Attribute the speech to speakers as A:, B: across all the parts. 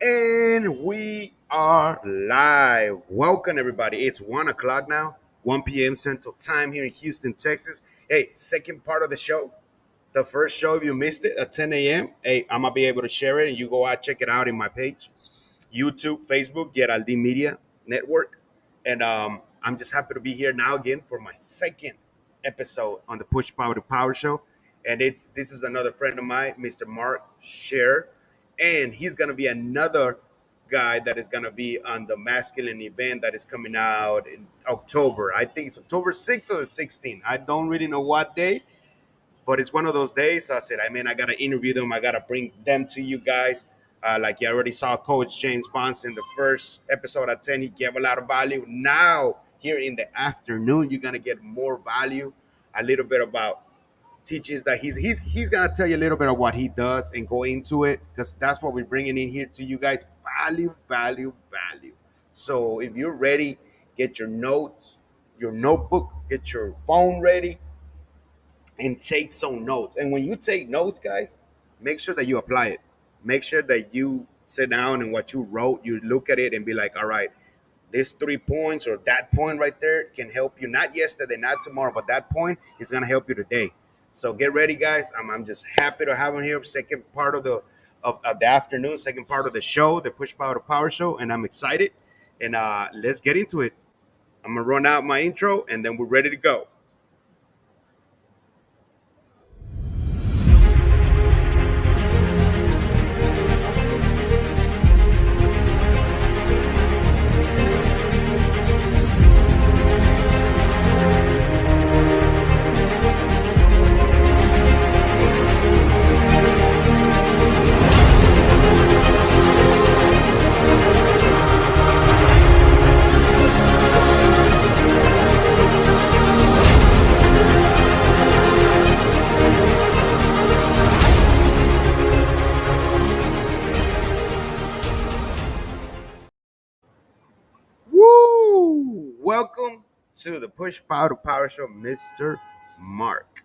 A: And we are live. Welcome, everybody. It's 1 o'clock now, 1 p.m. Central Time here in Houston, Texas. Hey, second part of the show. The first show, if you missed it at 10 a.m., hey, I'm going to be able to share it and you go out, check it out in my page, YouTube, Facebook, Yeraldy Media Network. And I'm just happy to be here now again for my second episode on the Push Power to Power Show. And this is another friend of mine, Mr. Mark Scherer, and he's gonna be another guy that is gonna be on the masculine event that is coming out in October. I think it's October 6th or the 16th. I don't really know what day, but it's one of those days. So I said, I gotta interview them. I gotta bring them to you guys. Like you already saw Coach James Bonds in the first episode at 10. He gave a lot of value. Now, here in the afternoon, you're gonna get more value, a little bit about teachings that he's gonna tell you a little bit of what he does and go into it because that's what we're bringing in here to you guys. Value, value, value. So if you're ready, get your notes, your notebook, get your phone ready, and take some notes. And when you take notes, guys, make sure that you apply it. Make sure that you sit down and what you wrote, you look at it and be like, all right, this 3 points or that point right there can help you not yesterday, not tomorrow, but that point is gonna help you today. So get ready, guys. I'm just happy to have him here. Second part of the afternoon, second part of the show, the Push Power to Power Show, and I'm excited. And let's get into it. I'm gonna run out my intro, and then we're ready to go. Woo! Welcome to the Push Power to Power Show, Mr. Mark.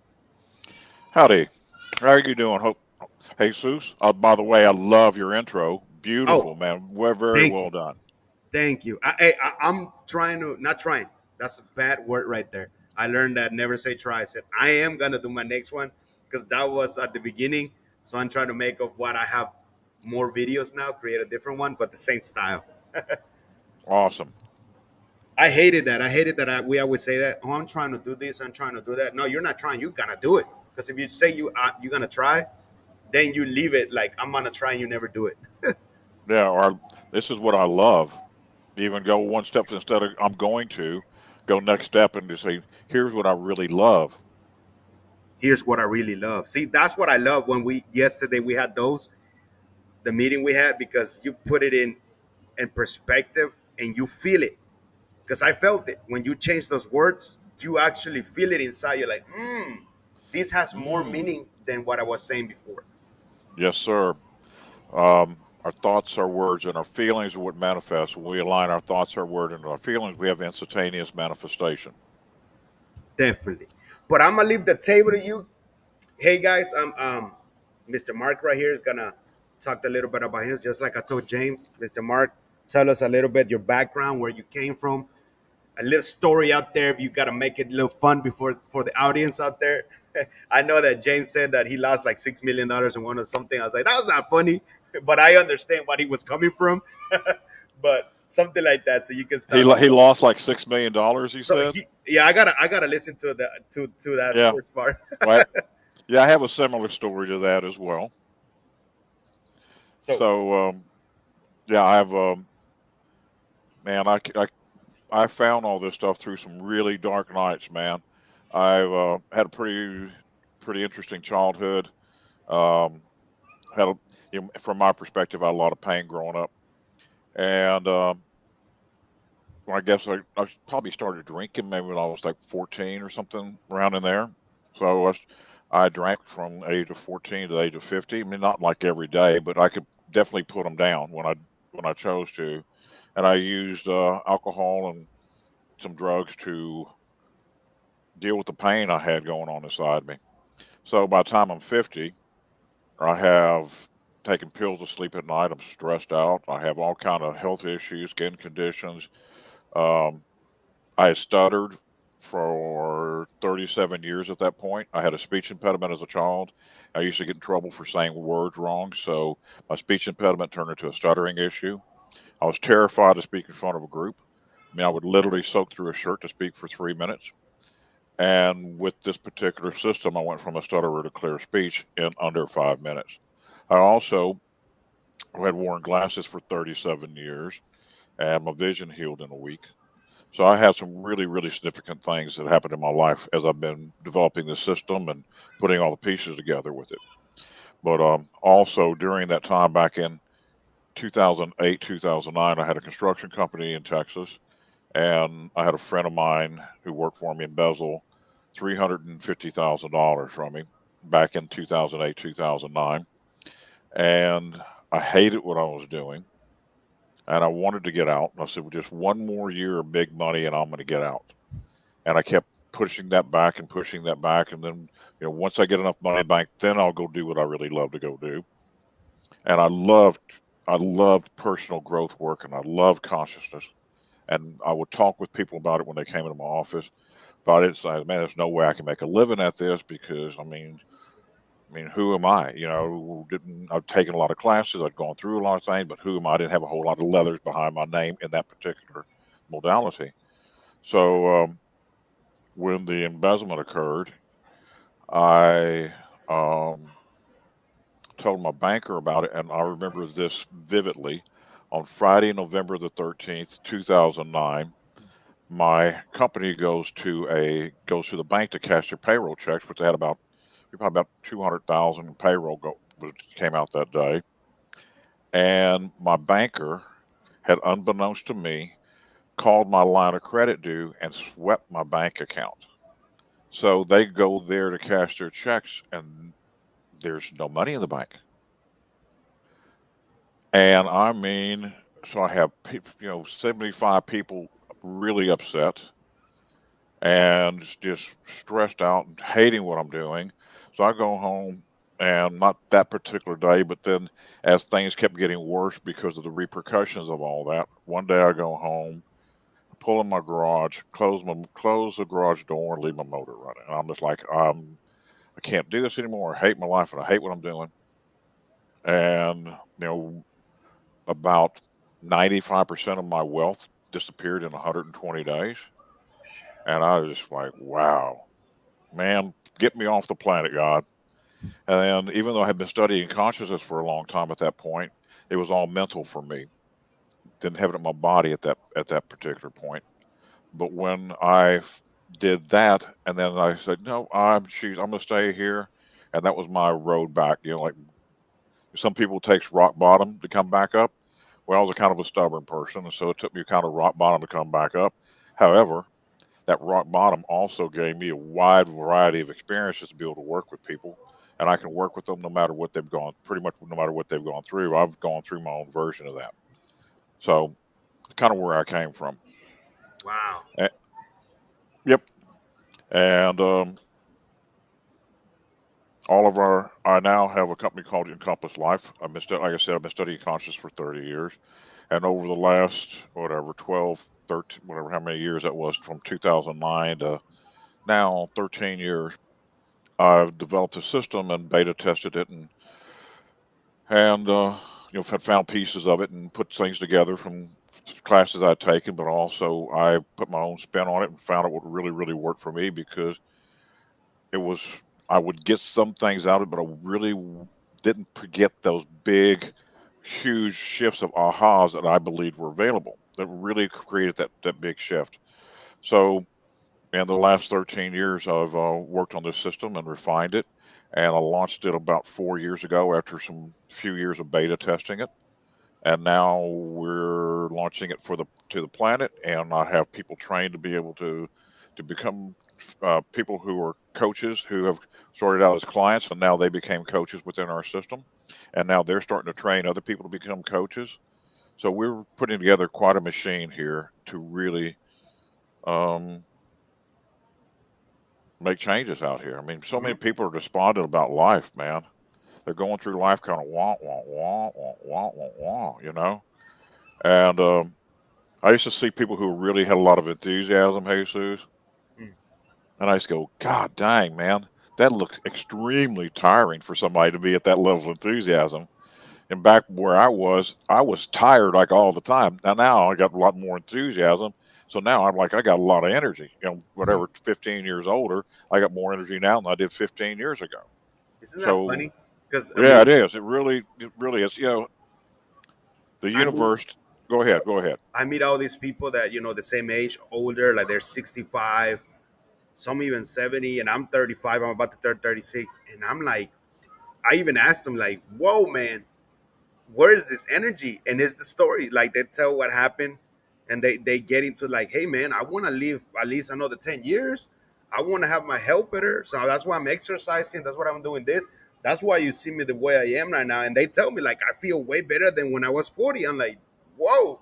B: Howdy. How are you doing, Jesus? By the way, I love your intro.
A: Oh,
B: Beautiful, man. We're very
A: thank
B: well
A: you.
B: done.
A: Thank you. I'm trying to, not trying. That's a bad word right there. I learned that never say try. I said, I am going to do my next one because that was at the beginning. So I'm trying to make of what I have more videos now, create a different one, but the same style.
B: Awesome.
A: I hated that. We always say that. Oh, I'm trying to do this. I'm trying to do that. No, you're not trying. You gotta do it. Because if you say you're gonna try, then you leave it like I'm gonna try and you never do it.
B: Yeah, or this is what I love. Even go one step instead of I'm going to go next step and just say, here's what I really love.
A: Here's what I really love. See, that's what I love when we yesterday we had the meeting we had because you put it in perspective and you feel it. Because I felt it. When you change those words, you actually feel it inside. You're like, this has more
B: Mm.
A: meaning than what I was saying before.
B: Yes, sir. Our thoughts, our words, and our feelings are what manifest. When we align our thoughts, our word, and our feelings, we have instantaneous manifestation.
A: Definitely. But I'm gonna leave the table to you. Hey guys, Mr. Mark right here is gonna talk a little bit about him, just like I told James. Mr. Mark, tell us a little bit your background, where you came from, a little story out there. If you gotta make it a little fun before for the audience out there. I know that James said that he lost like $6 million in one or something. I was like, that was not funny, but I understand what he was coming from. But something like that, so you can
B: He
A: start off.
B: he lost like $6 million. You
A: So
B: said,
A: yeah, I gotta listen to to that
B: yeah.
A: first part.
B: Well, yeah, I have a similar story to that as well.
A: So
B: So, yeah, I have, man, I found all this stuff through some really dark nights, man. I've had a pretty interesting childhood. Um, had a, from my perspective, I had a lot of pain growing up, and well, I guess I probably started drinking maybe when I was like 14 or something around in there. So I drank from the age of 14 to the age of 50. I mean, not like every day, but I could definitely put them down when I chose to, and I used alcohol and some drugs to deal with the pain I had going on inside me. So by the time I'm 50, I have taking pills to sleep at night. I'm stressed out. I have all kind of health issues, skin conditions. Um, I stuttered for 37 years at that point. I had a speech impediment as a child. I used to get in trouble for saying words wrong, so my speech impediment turned into a stuttering issue. I was terrified to speak in front of a group. I mean, I would literally soak through a shirt to speak for 3 minutes. And with this particular system, I went from a stutterer to clear speech in under 5 minutes. I also had worn glasses for 37 years, and my vision healed in a week. So I had some really, really significant things that happened in my life as I've been developing this system and putting all the pieces together with it. But also during that time back in 2008, 2009, I had a construction company in Texas, and I had a friend of mine who worked for me embezzle $350,000 from me back in 2008, 2009. And I hated what I was doing, and I wanted to get out. And I said, well, just one more year of big money, and I'm going to get out. And I kept pushing that back and pushing that back. And then, once I get enough money back, then I'll go do what I really love to go do. And I loved personal growth work, and I loved consciousness. And I would talk with people about it when they came into my office about it. So, man, there's no way I can make a living at this because, I mean, who am I? I've taken a lot of classes, I've gone through a lot of things, but who am I? I didn't have a whole lot of leathers behind my name in that particular modality. So when the embezzlement occurred, I told my banker about it, and I remember this vividly. On Friday, November the 13th, 2009, my company goes to the bank to cash their payroll checks, which they had probably about 200,000 payroll came out that day, and my banker had, unbeknownst to me, called my line of credit due and swept my bank account. So they go there to cash their checks, and there's no money in the bank. And I mean, so I have 75 people really upset and just stressed out and hating what I'm doing. So I go home, and not that particular day, but then as things kept getting worse because of the repercussions of all that, one day I go home, pull in my garage, close the garage door, and leave my motor running. And I'm just like, I can't do this anymore. I hate my life, and I hate what I'm doing. And about 95% of my wealth disappeared in 120 days. And I was just like, wow, man, get me off the planet, God. And then, even though I had been studying consciousness for a long time at that point, it was all mental for me. Didn't have it in my body at that particular point. But when did that, and then I said, no, I'm going to stay here. And that was my road back. Like some people, it takes rock bottom to come back up. Well, I was a kind of a stubborn person, and so it took me kind of rock bottom to come back up. However, that rock bottom also gave me a wide variety of experiences to be able to work with people, and I can work with them no matter what they've gone, pretty much no matter what they've gone through. I've gone through my own version of that. So, kind of where I came from.
A: Wow.
B: Eh, yep. And I now have a company called Encompass Life. Like I said, I've been studying consciousness for 30 years. And over the last, whatever, 12, 13, whatever, how many years that was, from 2009 to now 13 years, I've developed a system and beta tested it, and found pieces of it and put things together from classes I'd taken, but also I put my own spin on it and found it would really, really work for me because it was, I would get some things out of it, but I really didn't get those big, huge shifts of ahas that I believed were available that really created that big shift. So in the last 13 years, I've worked on this system and refined it, and I launched it about 4 years ago after some few years of beta testing it. And now we're launching it to the planet, and I have people trained to be able to become people who are coaches who have started out as clients, and now they became coaches within our system, and now they're starting to train other people to become coaches. So we're putting together quite a machine here to really um, make changes out here. I mean, so many
A: Mhm.
B: people are despondent about life, man. They're going through life kind of wah wah wah wah wah wah wah, you know. And I used to see people who really had a lot of enthusiasm, Jesus,
A: Mm.
B: and I used to go, God dang, man, that looks extremely tiring for somebody to be at that level of enthusiasm. And back where I was tired like all the time. Now I got a lot more enthusiasm. So now I'm like, I got a lot of energy. You know,
A: Hmm.
B: whatever, 15 years older, I got more energy now than I did 15 years ago.
A: Isn't that
B: So
A: funny? Because I
B: yeah,
A: mean,
B: it really is. You know, the
A: I meet
B: universe. Go ahead, go ahead.
A: I meet all these people that the same age, older, like they're 65, some even 70, and I'm 35. I'm about to turn 36, and I'm like, I even asked them like, "Whoa, man, where is this energy?" And it's the story. Like they tell what happened, and they get into like, "Hey, man, I want to live at least another 10 years. I want to have my health better, so that's why I'm exercising. That's why I'm doing this. That's why you see me the way I am right now." And they tell me like I feel way better than when I was 40. I'm like, "Whoa."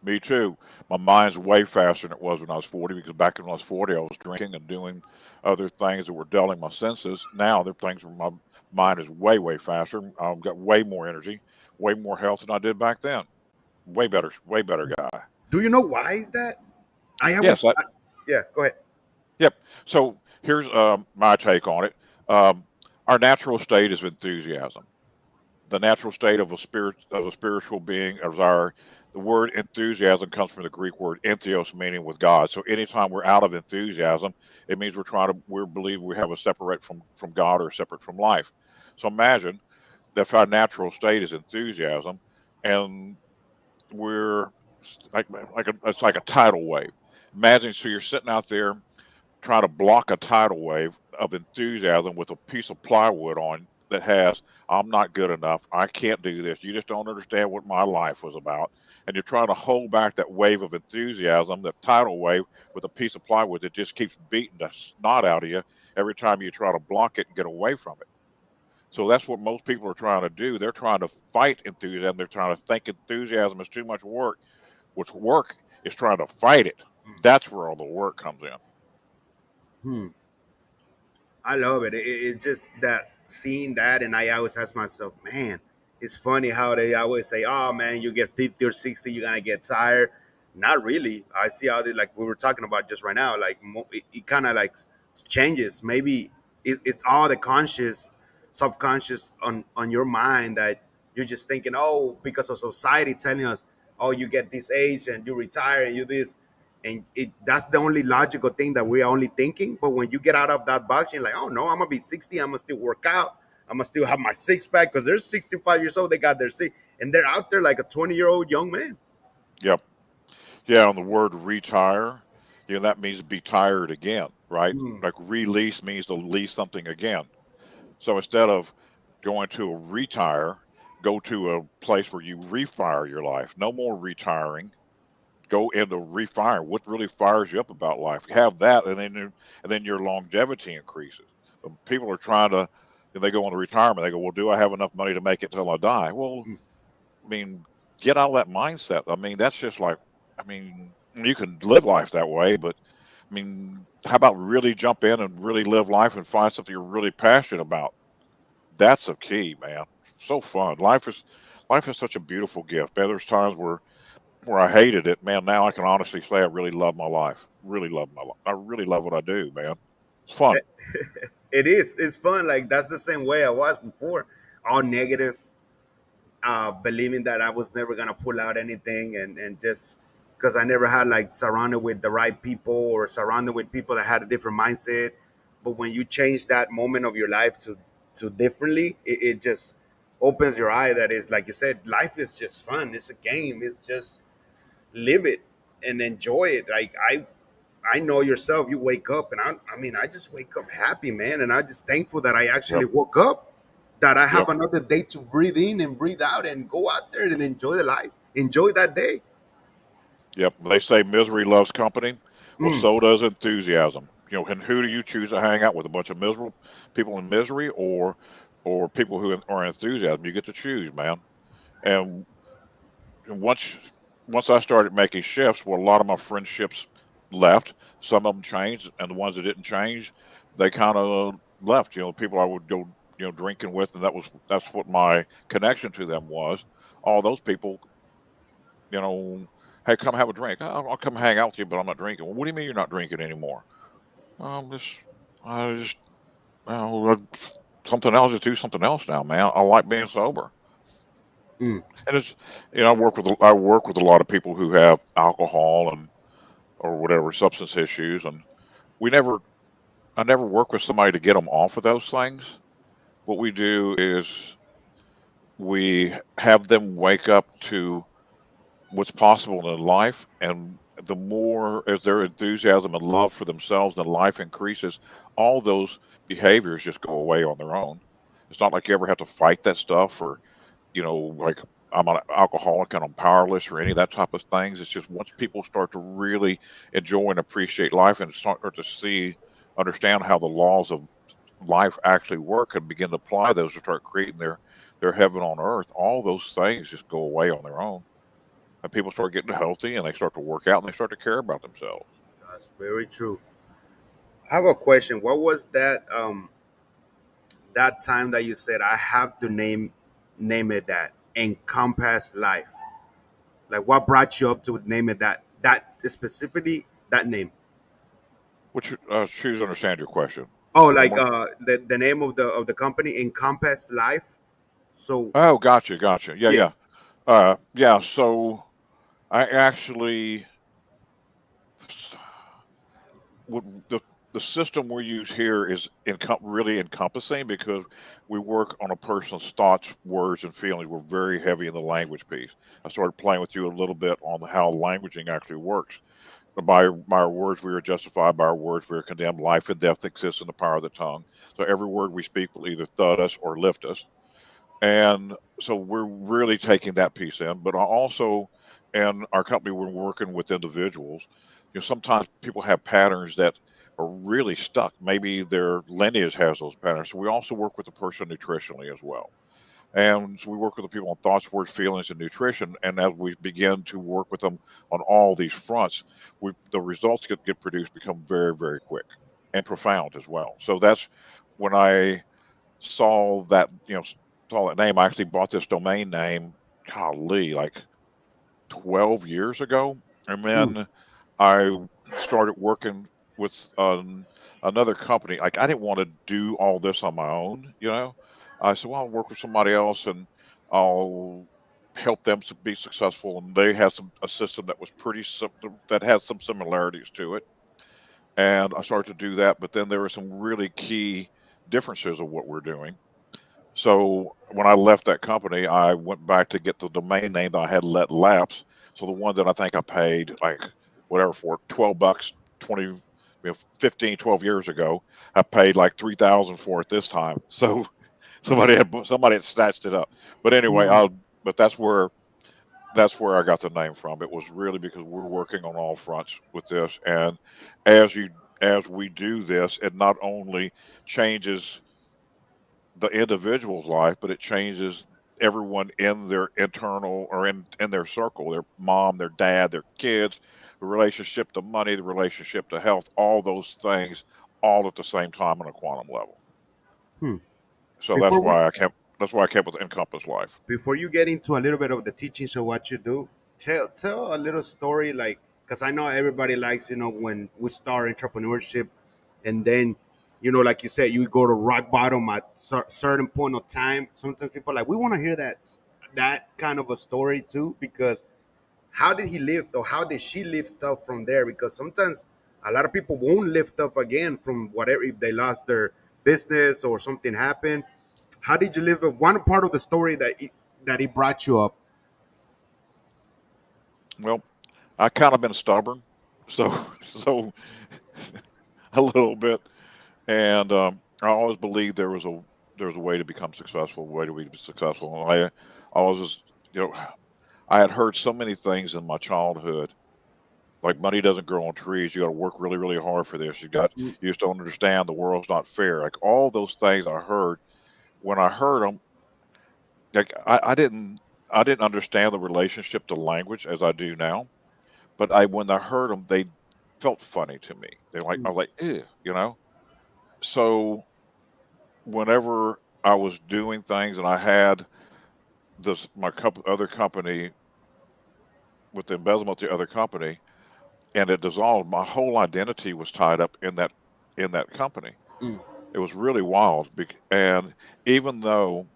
B: Me too. My mind's way faster than it was when I was 40 because back when I was 40, I was drinking and doing other things that were dulling my senses. Now, there are things where my mind is way, way faster. I've got way more energy, way more health than I did back then. Way better guy.
A: Do you know why is that? I
B: Yes,
A: always,
B: that,
A: I, yeah. Go ahead.
B: yep. So here's my take on it. Um, our natural state is enthusiasm. The natural state of a spiritual being is our the word enthusiasm comes from the Greek word entheos, meaning with God. So anytime we're out of enthusiasm, it means we believe we have a separate from God or separate from life. So imagine that if our natural state is enthusiasm, and we're it's like a tidal wave. Imagine so you're sitting out there trying to block a tidal wave of enthusiasm with a piece of plywood on that has I'm not good enough, I can't do this, you just don't understand what my life was about, and you're trying to hold back that wave of enthusiasm, that tidal wave, with a piece of plywood that just keeps beating the snot out of you every time you try to block it and get away from it. So that's what most people are trying to do. They're trying to fight enthusiasm. They're trying to think enthusiasm is too much work, which work is trying to fight it. That's where all the work comes in.
A: Hmm. I love it. It's just that seeing that, and I always ask myself, man, it's funny how they always say, "Oh man, you get 50 or 60, you're gonna get tired." Not really. I see how they like we were talking about just right now. Like it kind of like changes. Maybe it's all the conscious, subconscious on your mind that you're just thinking, oh, because of society telling us, oh, you get this age and you retire and you this, and that's the only logical thing that we're only thinking. But when you get out of that box, you're like, oh no, I'm gonna be 60, I'm gonna still work out, I'm gonna still have my six pack, because they're 65 years old, they got their six, and they're out there like a 20-year-old young man.
B: Yep. Yeah, on the word retire, you know, that means be tired again, right?
A: Mm.
B: Like release means to lease something again. So instead of going to a retire, go to a place where you refire your life. No more retiring. Go into refire. What really fires you up about life? Have that, and then your longevity increases. But people are trying to, and they go into retirement. They go, well, do I have enough money to make it till I die? Well,
A: Mm.
B: I mean, get out of that mindset. I mean, that's just like, I mean, you can live life that way, but I mean, how about really jump in and really live life and find something you're really passionate about? That's a key, man. So fun. Life is such a beautiful gift. Man, there's times where I hated it. Man, now I can honestly say I really love my life. Really love my life. I really love what I do, man. It's fun.
A: It is, it's fun. Like that's the same way I was before, all negative, believing that I was never gonna pull out anything, and just because I never had like surrounded with the right people or surrounded with people that had a different mindset. But when you change that moment of your life to differently, it just opens your eye. That is, like you said, life is just fun. It's a game. It's just live it and enjoy it. Like I know yourself. You wake up, and I mean, I just wake up happy, man, and I'm just thankful that I actually
B: Yep.
A: woke up, that I have
B: Yep.
A: another day to breathe in and breathe out, and go out there and enjoy the life, enjoy that day.
B: Yep. They say misery loves company. Well,
A: Mm.
B: so does enthusiasm. You know, and who do you choose to hang out with? A bunch of miserable people in misery, or people who are enthusiasm? You get to choose, man. And once once I started making shifts, well, a lot of my friendships left. Some of them changed, and the ones that didn't change, they kind of left. You know, people I would go drinking with, and that's what my connection to them was. All those people, you know, hey, come have a drink. I'll come hang out with you, but I'm not drinking. Well, what do you mean you're not drinking anymore? Um, just, I just, uh, something else. Just do something else now, man. I like being sober.
A: Mm.
B: And it's, I work with a lot of people who have alcohol and or whatever substance issues, and we never, I never work with somebody to get them off of those things. What we do is we have them wake up to what's possible in life, and the more as their enthusiasm and love for themselves and life increases, all those behaviors just go away on their own. It's not like you ever have to fight that stuff, or like I'm an alcoholic and I'm powerless or any of that type of things. It's just once people start to really enjoy and appreciate life and start to see, understand how the laws of life actually work and begin to apply those to start creating their heaven on earth, all those things just go away on their own. And people start getting healthy and they start to work out and they start to care about themselves.
A: That's very true. I have a question. What was that time that you said I have to name it that encompass life? Like what brought you up to name it that specifically that name?
B: Which choose to understand your question.
A: Oh,
B: One
A: like
B: more.
A: the name of the company encompass life. So
B: Oh, gotcha, gotcha. Yeah,
A: yeah.
B: yeah. Yeah, so I actually what the system we use here is really encompassing because we work on a person's thoughts, words, and feelings. We're very heavy in the language piece. I started playing with you a little bit on how languaging actually works. By our words, we are justified. By our words, we are condemned. Life and death exists in the power of the tongue. So every word we speak will either thud us or lift us. And so we're really taking that piece in. But I also, in our company, we're working with individuals. Sometimes people have patterns that are really stuck. Maybe their lineage has those patterns. So we also work with the person nutritionally as well. And so we work with the people on thoughts, words, feelings, and nutrition. And as we begin to work with them on all these fronts, the results get produced become very, very quick and profound as well. So that's when I saw that, saw that name. I actually bought this domain name, golly, like 12 years ago. And
A: Hmm.
B: then I started working with another company. Like I didn't want to do all this on my own. I said, well, I'll work with somebody else and I'll help them to be successful. And they had a system that was pretty simple, that has some similarities to it. And I started to do that. But then there were some really key differences of what we're doing. So when I left that company, I went back to get the domain name that I had let lapse. So the one that I think I paid like whatever for, $12, 20, 15, 12 years ago, I paid like 3,000 for it this time. So somebody had snatched it up. But anyway,
A: Hmm.
B: but that's where I got the name from. It was really because we're working on all fronts with this, and as you as we do this, it not only changes the individual's life, but it changes everyone in their internal or in their circle, their mom, their dad, their kids, the relationship to money, the relationship to health, all those things, all at the same time on a quantum level.
A: Hmm.
B: So
A: Before we
B: that's why I kept with Encompass Life.
A: before you get into a little bit of the teachings of what you do, tell a little story, like, because I know everybody likes, when we start entrepreneurship, and then, like you said, you go to rock bottom at certain point of time. Sometimes people are like, we want to hear that kind of a story too, because how did he lift, or how did she lift up from there? Because sometimes a lot of people won't lift up again from whatever, if they lost their business or something happened. How did you live up? One part of the story that he brought you up.
B: Well, I kind of been stubborn, so so a little bit, and I always believed there was a way to become successful, a way to be successful. And I was just, I had heard so many things in my childhood, like money doesn't grow on trees. You got to work really, really hard for this. You just don't understand the world's not fair. Like all those things I heard. When I heard them, like I didn't understand the relationship to language as I do now. But when I heard them, they felt funny to me. I was like, ew. So whenever. I was doing things, and I had this other company with the embezzlement, the other company, and it dissolved. My whole identity was tied up in that company.
A: Mm,
B: It was really wild. And even though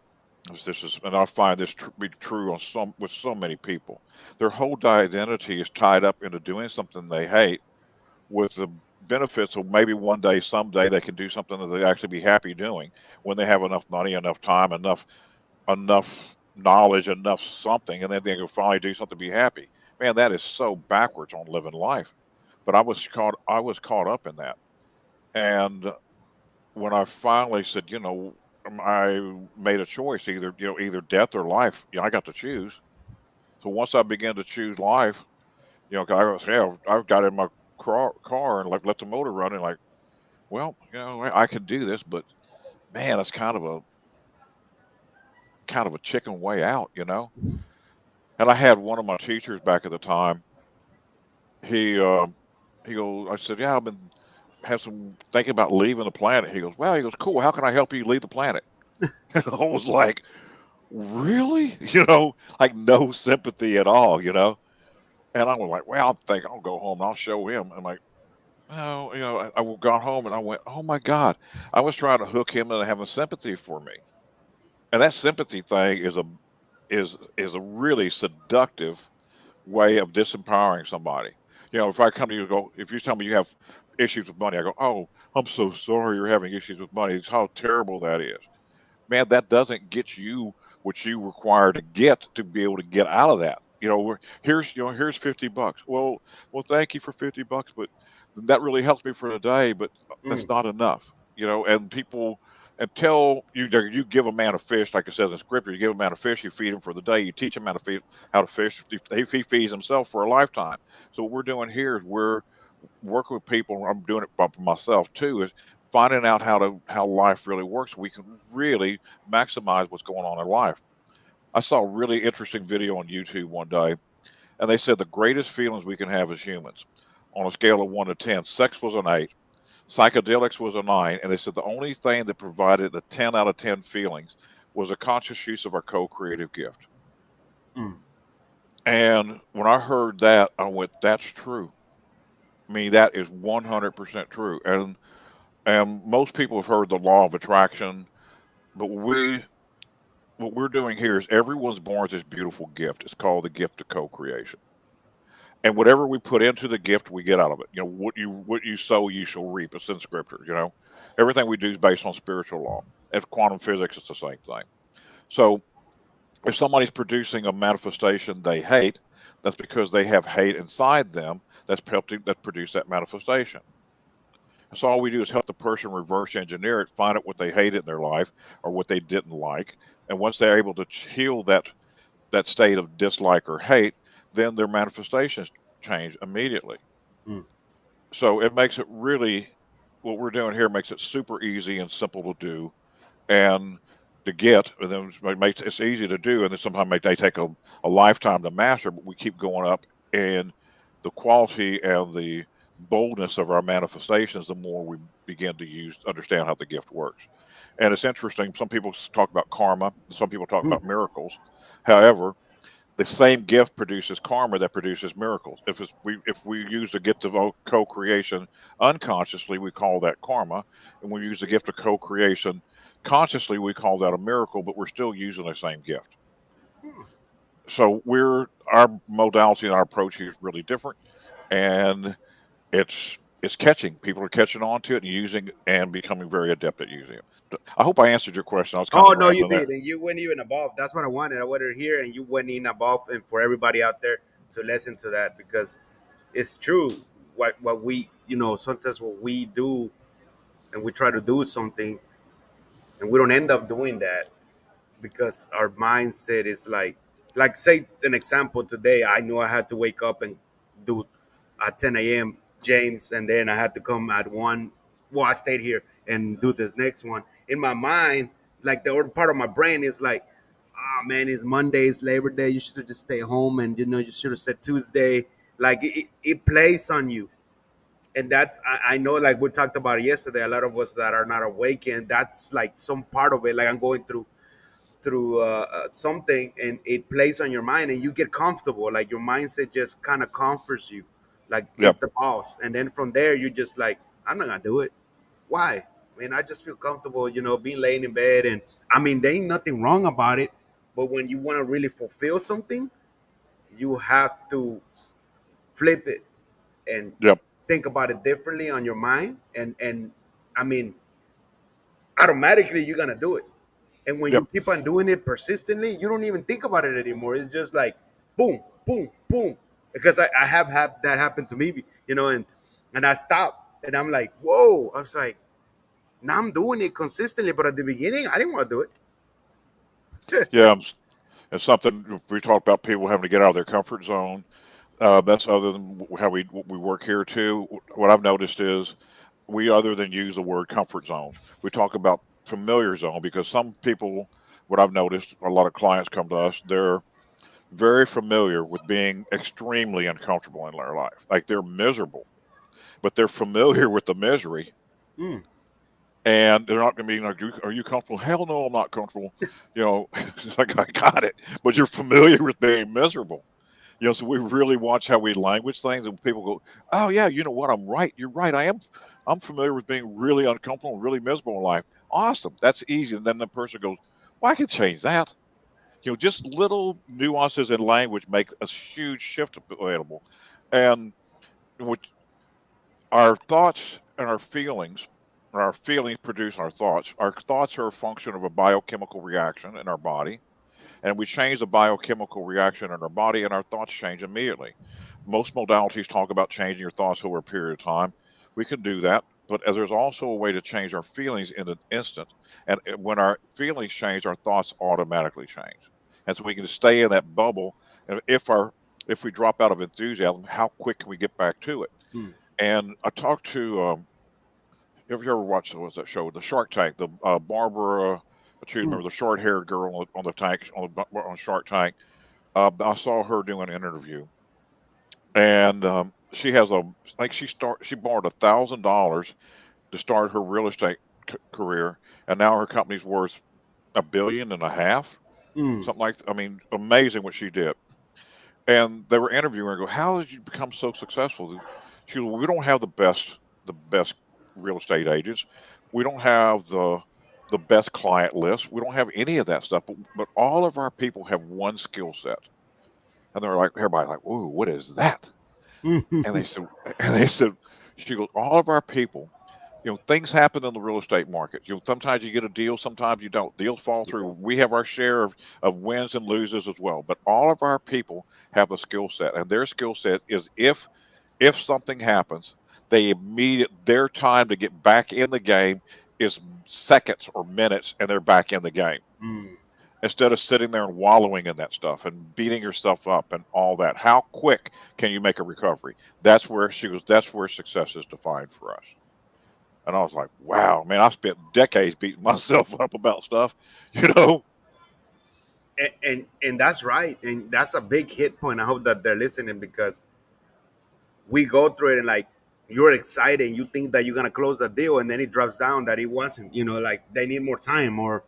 B: this is, and I find this be true on some with so many people, their whole identity is tied up into doing something they hate, with the benefits of maybe one day, someday, they can do something that they actually be happy doing when they have enough money, enough time, enough knowledge, enough something, and then they can finally do something to be happy. Man, that is so backwards on living life. But I was caught up in that. And when I finally said, I made a choice, either death or life. I got to choose. So once I began to choose life, 'cause I got in my car and like let the motor run and like, well, I can do this, but man, it's kind of a chicken way out. And I had one of my teachers back at the time. He he goes, I said, yeah, I've been have some thinking about leaving the planet. He goes, well, he goes, cool. How can I help you leave the planet? And I was like, really? Like no sympathy at all. And I was like, well, I think I'll go home and I'll show him. I'm like, oh, I got home and I went, oh my God, I was trying to hook him into having sympathy for me. And that sympathy thing is a really seductive way of disempowering somebody. If I come to you and go, if you tell me you have issues with money, I go, oh, I'm so sorry you're having issues with money. It's how terrible that is. Man, that doesn't get you what you require to get to be able to get out of that. Here's $50. Well, thank you for $50, but that really helps me for the day. But
A: mm,
B: that's not enough. And people until you give a man a fish, like it says in scripture, you give a man a fish, you feed him for the day, you teach him how to fish. He feeds himself for a lifetime. So what we're doing here is we're working with people. I'm doing it by myself too. Is finding out how life really works. We can really maximize what's going on in life. I saw a really interesting video on YouTube one day, and they said the greatest feelings we can have as humans, on a scale of 1 to 10, sex was an 8, psychedelics was a 9, and they said the only thing that provided the 10 out of 10 feelings was a conscious use of our co-creative gift.
A: mm.
B: And when I heard that, I went, "That's true." I mean, that is 100% true. And most people have heard the law of attraction, but what we're doing here is everyone's born with this beautiful gift. It's called the gift of co-creation. And whatever we put into the gift, we get out of it. What you sow, you shall reap. It's in scripture. Everything we do is based on spiritual law. If quantum physics, it's the same thing. So if somebody's producing a manifestation they hate, that's because they have hate inside them that produced that manifestation. So all we do is help the person reverse engineer it, find out what they hated in their life or what they didn't like, and once they're able to heal that state of dislike or hate, then their manifestations change immediately.
A: Mm.
B: So it makes it really what we're doing here makes it super easy and simple to do and to get. And then it makes it's easy to do, and then sometimes they take a lifetime to master, but we keep going up and the quality and the boldness of our manifestations the more we begin to understand how the gift works. And it's interesting, some people talk about karma, some people talk
A: Mm.
B: about miracles. However, the same gift produces karma that produces miracles. If we use the gift of co-creation unconsciously, we call that karma, and we use the gift of co-creation consciously, we call that a miracle. But we're still using the same gift. So our modality and our approach here is really different, and it's catching. People are catching on to it and using and becoming very adept at using it. I hope I answered your question. I was kind
A: Oh
B: of
A: no, you
B: rambling
A: did,
B: there.
A: and you went even above. That's what I wanted. I wanted to hear, and you went in above, and for everybody out there to listen to that because it's true. What we sometimes what we do, and we try to do something, and we don't end up doing that because our mindset is like say an example today. I knew I had to wake up and do at 10 a.m. James, and then I had to come at 1. Well, I stayed here and do this next one. In my mind, like the other part of my brain is like, oh man, it's Monday, it's Labor Day. You should have just stayed home, and you should have said Tuesday. Like it plays on you, And that's I know, like we talked about it yesterday, a lot of us that are not awake, and that's like some part of it. Like I'm going through something, and it plays on your mind, and you get comfortable. Like your mindset just kind of comforts you, like
B: Yep.
A: it's the boss. And then from there, you just like, I'm not gonna do it. Why? I mean, I just feel comfortable, being laying in bed, and I mean, there ain't nothing wrong about it. But when you want to really fulfill something, you have to flip it and
B: Yep.
A: think about it differently on your mind, and I mean, automatically you're gonna do it. And when
B: Yep.
A: you keep on doing it persistently, you don't even think about it anymore. It's just like boom, boom, boom. Because I have had that happen to me, and I stopped, and I'm like, whoa. I was like, now I'm doing it consistently, but at the beginning I didn't want to do it.
B: Yeah. And something we talked about people having to get out of their comfort zone. That's other than how we work here too. What I've noticed is we other than use the word comfort zone, we talk about familiar zone because some people, what I've noticed, a lot of clients come to us, they're very familiar with being extremely uncomfortable in their life. Like they're miserable, but they're familiar with the misery
A: Mm,
B: and they're not going to be like, are you comfortable? Hell no, I'm not comfortable. It's like, I got it, but you're familiar with being miserable. So we really watch how we language things, and people go, "Oh yeah, you know what? I'm right. You're right. I'm familiar with being really uncomfortable and really miserable in life. Awesome. That's easy." And then the person goes, "Well, I can change that." Just little nuances in language make a huge shift available, and which our thoughts and our feelings produce our thoughts. Our thoughts are a function of a biochemical reaction in our body, and we change the biochemical reaction in our body, and our thoughts change immediately. Most modalities talk about changing your thoughts over a period of time. We can do that, but there's also a way to change our feelings in an instant. And when our feelings change, our thoughts automatically change, and so we can stay in that bubble. And if we drop out of enthusiasm, how quick can we get back to it?
A: mm,
B: And I talked to have you ever watched what was that show, The Shark Tank? The Barbara, I choose
A: mm,
B: remember the short-haired girl on the tank on Shark Tank. I saw her doing an interview, and she has a like she borrowed $1,000 to start her real estate career, and now her company's worth 1.5 billion,
A: mm,
B: something like. I mean, amazing what she did. And they were interviewing her. And go, how did you become so successful? She goes, well, we don't have the best real estate agents. We don't have the best client list. We don't have any of that stuff. But all of our people have one skill set. And they're like, everybody like, ooh, what is that? And they
A: mm.
B: said, and they said, she goes, all of our people, things happen in the real estate market. Sometimes you get a deal, sometimes you don't. Deals fall through. We have our share of wins and loses as well. But all of our people have a skill set, and their skill set is if something happens, their time to get back in the game is seconds or minutes, and they're back in the game
A: Mm.
B: instead of sitting there and wallowing in that stuff and beating yourself up and all that. How quick can you make a recovery? That's where she goes. That's where success is defined for us. And I was like, wow, man, I spent decades beating myself up about stuff, you know?
A: And that's right, and that's a big hit point. I hope that they're listening, because we go through it, and like, you're excited, you think that you're gonna close the deal, and then it drops down that it wasn't. Like they need more time, or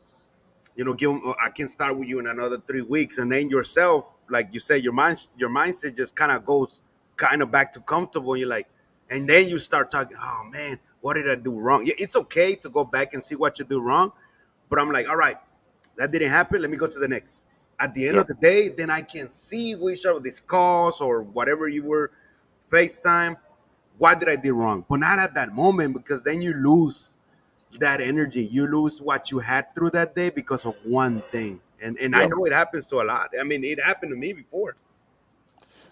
A: give them, I can start with you in another 3 weeks, and then yourself, like you said, your mindset just kind of goes kind of back to comfortable. And you're like, and then you start talking, oh man, what did I do wrong? Yeah, it's okay to go back and see what you do wrong, but I'm like, all right, that didn't happen. Let me go to the next. At the end
B: Yep.
A: of the day, then I can see which of these calls or whatever you were FaceTime. What did I do wrong? But not at that moment, because then you lose that energy. You lose what you had through that day because of one thing. And I
B: Yep.
A: know it happens to a lot. I mean, it happened to me before.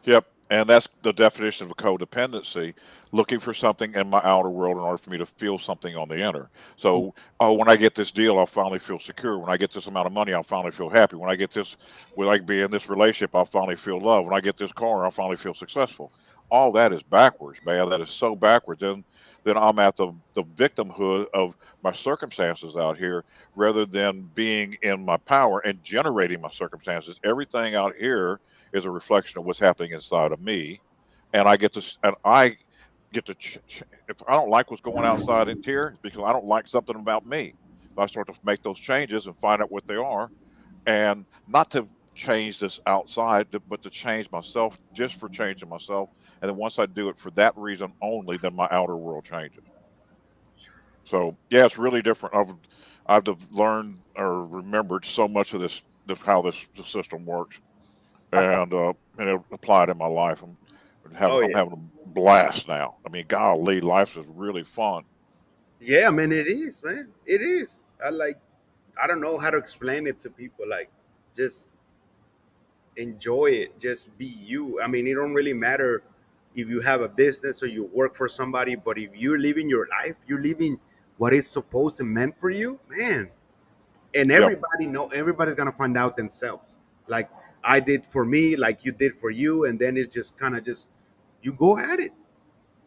B: Yep. And that's the definition of a codependency, looking for something in my outer world in order for me to feel something on the inner. So, oh, when I get this deal, I'll finally feel secure. When I get this amount of money, I'll finally feel happy. When I be in this relationship, I'll finally feel love. When I get this car, I'll finally feel successful. All that is backwards, man. That is so backwards. And then I'm at the victimhood of my circumstances out here rather than being in my power and generating my circumstances. Everything out here is a reflection of what's happening inside of me, and I get to if I don't like what's going outside in here, it's because I don't like something about me. So I start to make those changes and find out what they are, and not to change this outside, but to change myself just for changing myself. And then once I do it for that reason only, then my outer world changes. So yeah, it's really different. I've learned or remembered so much of this how the system works, and it applied in my life.
A: Oh
B: I'm
A: yeah.
B: having a blast now. I mean, golly, life is really fun.
A: Yeah, I mean it is, man. It is. I don't know how to explain it to people. Like, just enjoy it. Just be you. I mean, it don't really matter if you have a business or you work for somebody, but if you're living your life, you're living what is supposed and meant for you, man. And
B: Yep.
A: everybody's gonna find out themselves. Like I did for me, like you did for you, and then it's just kind of just you go at it.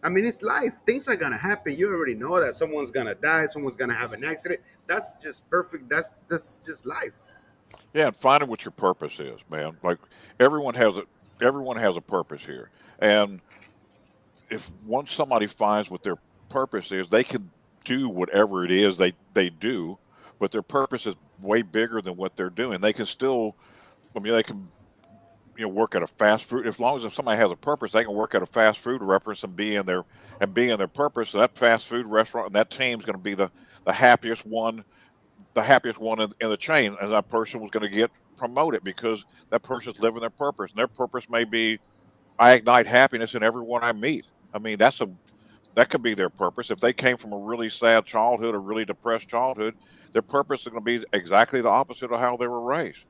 A: I mean, it's life. Things are gonna happen. You already know that someone's gonna die, someone's gonna have an accident. That's just perfect. That's just life.
B: Yeah, and finding what your purpose is, man. Like everyone has a everyone has a purpose here, and if once somebody finds what their purpose is, they can do whatever it is they do, but their purpose is way bigger than what they're doing. They can still, I mean, they can work at a fast food as long as if somebody has a purpose, they can work at a fast food reference and be in their purpose. So that fast food restaurant and that team's going to be the happiest one, the happiest one in the chain, and that person was going to get promoted because that person's living their purpose, and their purpose may be I ignite happiness in everyone I meet. I mean, that could be their purpose. If they came from a really sad childhood, a really depressed childhood, their purpose is going to be exactly the opposite of how they were raised.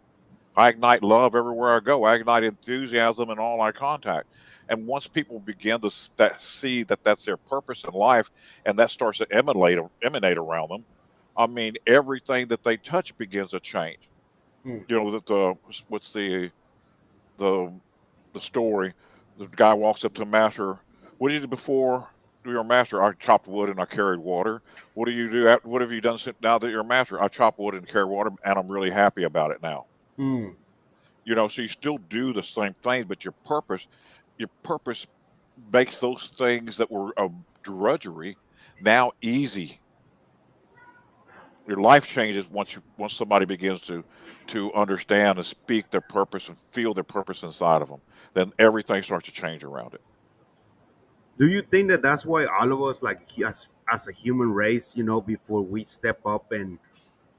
B: I ignite love everywhere I go. I ignite enthusiasm in all I contact. And once people begin to see that that's their purpose in life, and that starts to emanate around them, I mean, everything that they touch begins to change.
A: Hmm.
B: You know that what's the the story? The guy walks up to a master. What did you do before you're a master? I chopped wood and I carried water. What do you do? What have you done now that you're a master? I chop wood and carry water, and I'm really happy about it now.
A: Hmm.
B: So you still do the same things, but your purpose makes those things that were a drudgery now easy. Your life changes once somebody begins to understand and speak their purpose and feel their purpose inside of them. Then everything starts to change around it.
A: Do you think that that's why all of us, like as a human race, before we step up and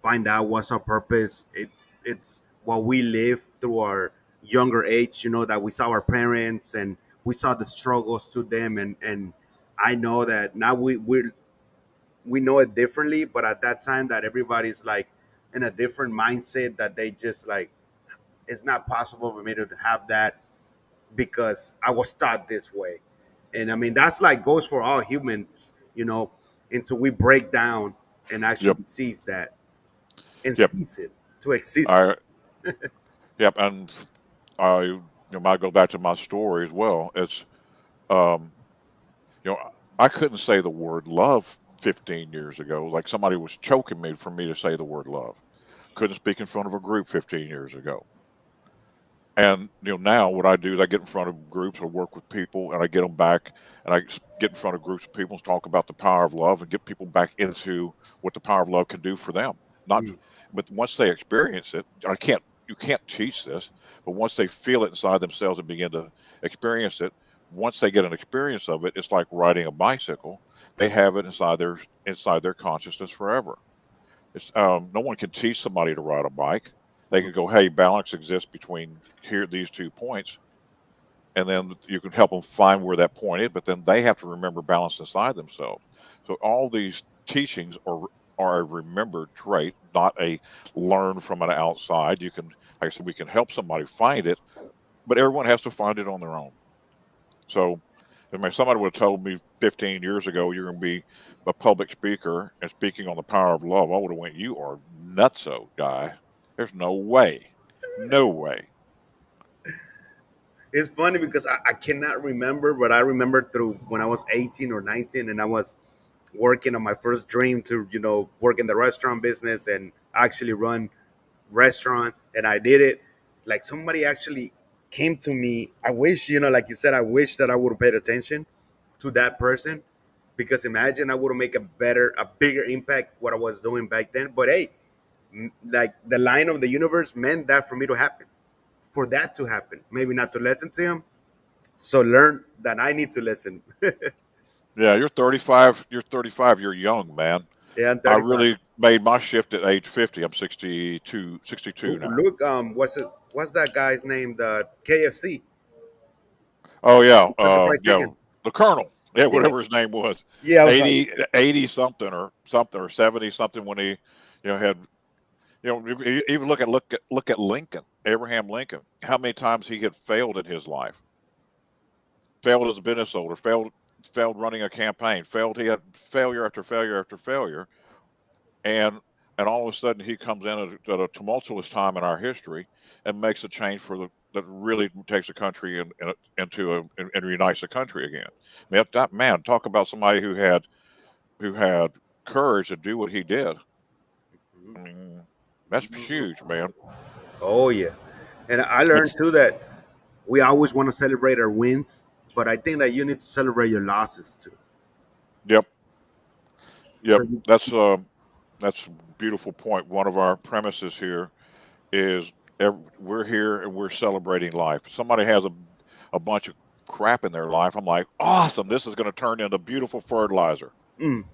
A: find out what's our purpose, it's what we live through our younger age. That we saw our parents and we saw the struggles to them, and I know that now we know it differently, but at that time that everybody's like in a different mindset that they just like it's not possible for me to have that because I was taught this way. And I mean, that's like goes for all humans, until we break down and
B: Yep.
A: actually seize that and
B: Yep.
A: seize it to exist.
B: I yep. And I might go back to my story as well. It's um, you know, I couldn't say the word love 15 years ago. Like somebody was choking me for me to say the word love. Couldn't speak in front of a group 15 years ago. And now what I do is I get in front of groups or work with people, and I get them back, and get in front of groups of people and talk about the power of love and get people back into what the power of love can do for them. Not,
A: Mm,
B: but once they experience it, you can't teach this, but once they feel it inside themselves and begin to experience it, once they get an experience of it, it's like riding a bicycle. They have it inside their consciousness forever. No one can teach somebody to ride a bike. They
A: mm.
B: can go, "Hey, balance exists between here these 2 points," and then you can help them find where that point is. But then they have to remember balance inside themselves. So all these teachings are a remembered trait, not a learn from an outside. You can, like I said, we can help somebody find it, but everyone has to find it on their own. So, I mean, somebody would have told me 15 years ago you're going to be a public speaker and speaking on the power of love. I would have went, "You are nutso, guy. There's no way, no way."
A: It's funny because I cannot remember, but I remember through when I was 18 or 19 and I was working on my first dream to, work in the restaurant business and actually run restaurant, and I did it. Like somebody actually came to me. I wish, like you said, I wish that I would have paid attention. to that person, because imagine I would make a bigger impact what I was doing back then. But hey, like the line of the universe meant that for me to happen, for that to happen. Maybe not to listen to him, so learn that I need to listen.
B: Yeah, you're 35. You're 35. You're young, man.
A: Yeah, I'm
B: I
A: 35.
B: really made my shift at age 50. I'm 62, 62 now.
A: Look, what's that guy's name? The KFC,
B: Oh yeah,
A: Kentucky Fried
B: yeah,
A: Chicken.
B: the Colonel, yeah,
A: Yeah,
B: whatever his name was,
A: yeah. I was like,
B: 80, 80 something or 70 something when he, had, even look at Lincoln, Abraham Lincoln, how many times he had failed in his life, failed as a business owner, failed running a campaign, failed, he had failure after failure after failure, and all of a sudden he comes in at a tumultuous time in our history and makes a change that really takes a country into and unites the country again. I mean, that man, talk about somebody who had courage to do what he did. I mean, that's huge, man.
A: oh yeah. And I learned
B: It's
A: too that we always want to celebrate our wins, but I think that you need to celebrate your losses too.
B: Yep,
A: So
B: yep. That's a beautiful point. One of our premises here is we're here and we're celebrating life. Somebody has a bunch of crap in their life. I'm like, awesome. This is going to turn into beautiful fertilizer.
A: mm,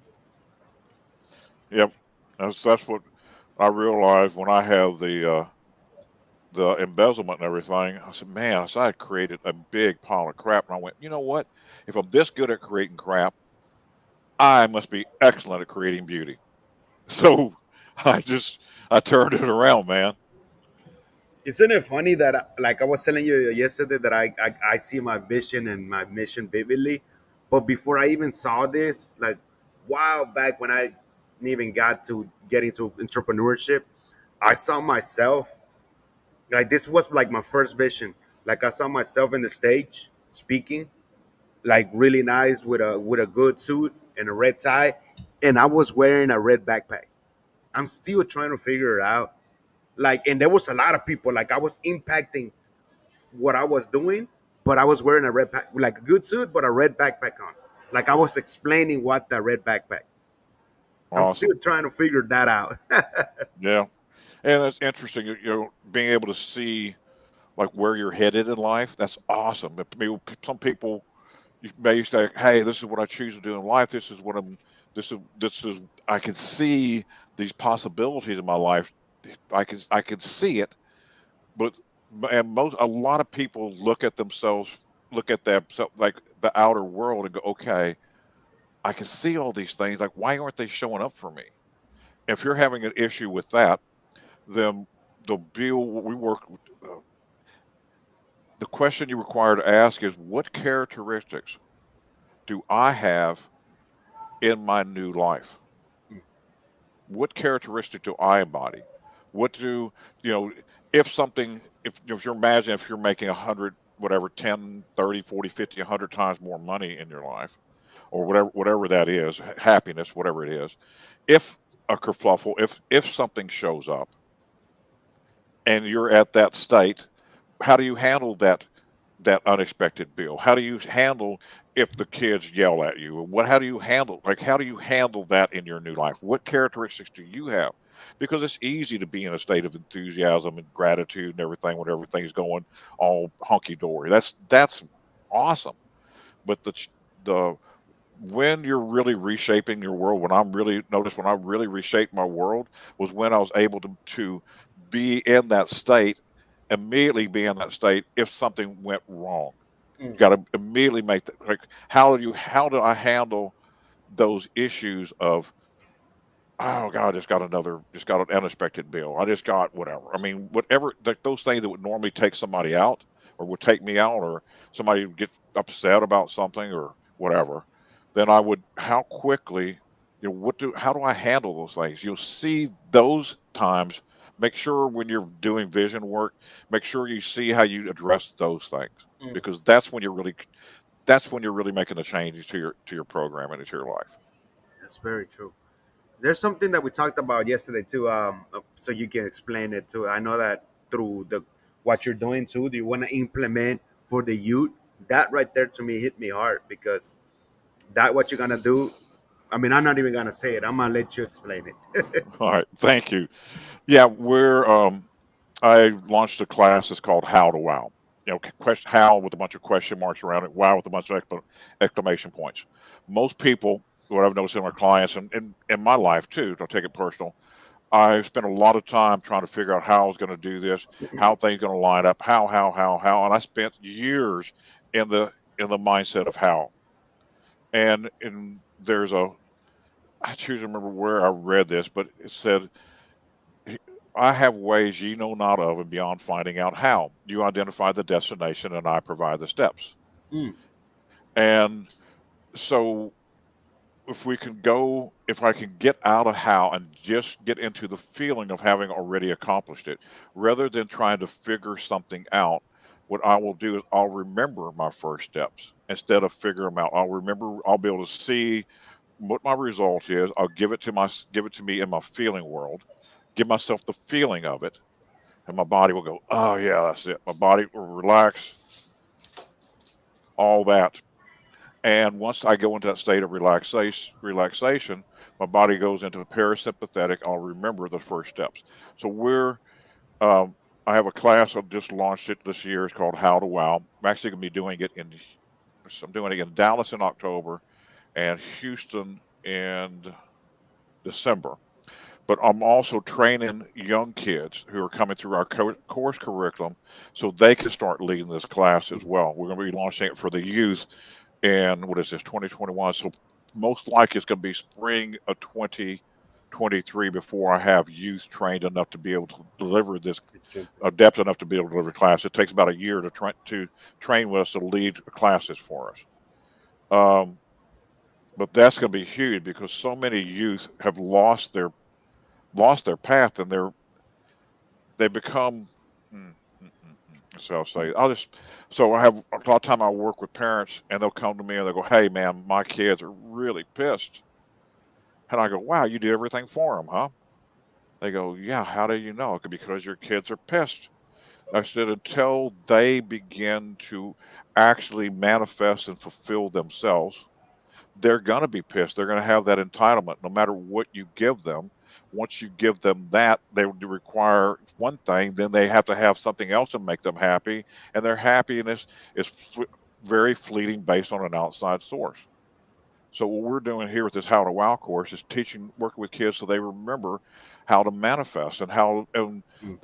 B: Yep, that's what I realized when I have the embezzlement and everything. I said, man, I created a big pile of crap, and I went, you know what? If I'm this good at creating crap, I must be excellent at creating beauty. So I turned it around, man.
A: isn't it funny that like I was telling you yesterday that I see my vision and my mission vividly, but before I even saw this, like while back when I didn't even got to get into entrepreneurship, I saw myself like this was like my first vision. Like I saw myself in the stage speaking, like really nice with a good suit and a red tie, and I was wearing a red backpack. I'm still trying to figure it out. Like, and there was a lot of people. Like I was impacting what I was doing, but I was wearing a red pack, like a good suit, but a red backpack on. Like I was explaining what the red backpack. I'm still
B: Awesome.
A: trying to figure that out.
B: Yeah, and it's interesting. Being able to see like where you're headed in life. That's awesome. But some people you may say, "Hey, this is what I choose to do in life. This is what I'm. This is. I can see these possibilities in my life. I can see it." But and a lot of people look at themselves, look at that so like the outer world, and go, "Okay, I can see all these things. Like, why aren't they showing up for me?" If you're having an issue with that, then the bill we work. Uh, the question you require to ask is, what characteristics do I have in my new life? What characteristic do I embody? What do you know? If something, if you're imagine if you're making 100, whatever, 10, 30, 40, 50, 100 times more money in your life, or whatever that is, happiness, whatever it is, if a kerfluffle, if something shows up and you're at that state, how do you handle that unexpected bill? How do you handle if the kids yell at you? How do you handle how do you handle that in your new life? What characteristics do you have? Because it's easy to be in a state of enthusiasm and gratitude and everything when everything's going all hunky dory. That's awesome. But the when you're really reshaping your world, when I really reshaped my world was when I was able to be in that state, immediately be in that state if something went wrong. You got to immediately make that, like, how do I handle those issues of, oh God, just got an unexpected bill. I just got whatever. I mean, whatever, like those things that would normally take somebody out or would take me out, or somebody would get upset about something or whatever, then I would, how quickly, how do I handle those things? You'll see those times. Make sure when you're doing vision work, make sure you see how you address those things, because that's when you're really making the changes to your program and to your life.
A: That's very true. There's something that we talked about yesterday too. So you can explain it too. I know that through the what you're doing too. Do you want to implement for the youth? That right there to me hit me hard because That what you're gonna do? I mean, I'm not even gonna say it. I'm gonna let you explain it.
B: All right, thank you. Yeah, we're I launched a class that's called How to Wow. You know, question how with a bunch of question marks around it, wow with a bunch of exclamation points. Most people, what I've noticed in my clients and in my life too, don't take it personal. I spent a lot of time trying to figure out how I was going to do this, how things going to line up, how, and I spent years in the mindset of how. And there's a I choose to remember where I read this, but it said I have ways ye know not of, and beyond finding out how. You identify the destination, and I provide the steps.
A: Mm,
B: And so, if I can get out of how and just get into the feeling of having already accomplished it, rather than trying to figure something out, what I will do is I'll remember my first steps instead of figure them out. I'll be able to see what my result is. I'll give it to me in my feeling world, give myself the feeling of it, and my body will go, oh yeah, that's it. My body will relax, all that. And once I go into that state of relaxation, my body goes into parasympathetic. I'll remember the first steps. So um, I have a class I've just launched it this year. It's called How to Wow. I'm actually going to be I'm doing it in Dallas in October and Houston in December. But I'm also training young kids who are coming through our course curriculum so they can start leading this class as well. We're going to be launching it for the youth in, what is this, 2021. So most likely it's going to be spring of 2023 before I have youth trained enough to be able to deliver this, adept enough to be able to deliver class. It takes about a year to train with us to lead classes for us. Um, but that's going to be huge because so many youth have lost their path, and they become so I'll say I'll just so I have a lot of time I work with parents, and they'll come to me and they'll go, hey man, my kids are really pissed. And I go, wow, you do everything for them, huh? They go, yeah, how do you know? Because your kids are pissed. I said, until they begin to actually manifest and fulfill themselves, they're going to be pissed. They're going to have that entitlement no matter what you give them. Once you give them that, they would require one thing, then they have to have something else to make them happy. And their happiness is very fleeting based on an outside source. So what we're doing here with this How to Wow course is working with kids so they remember how to manifest and how and
A: mm,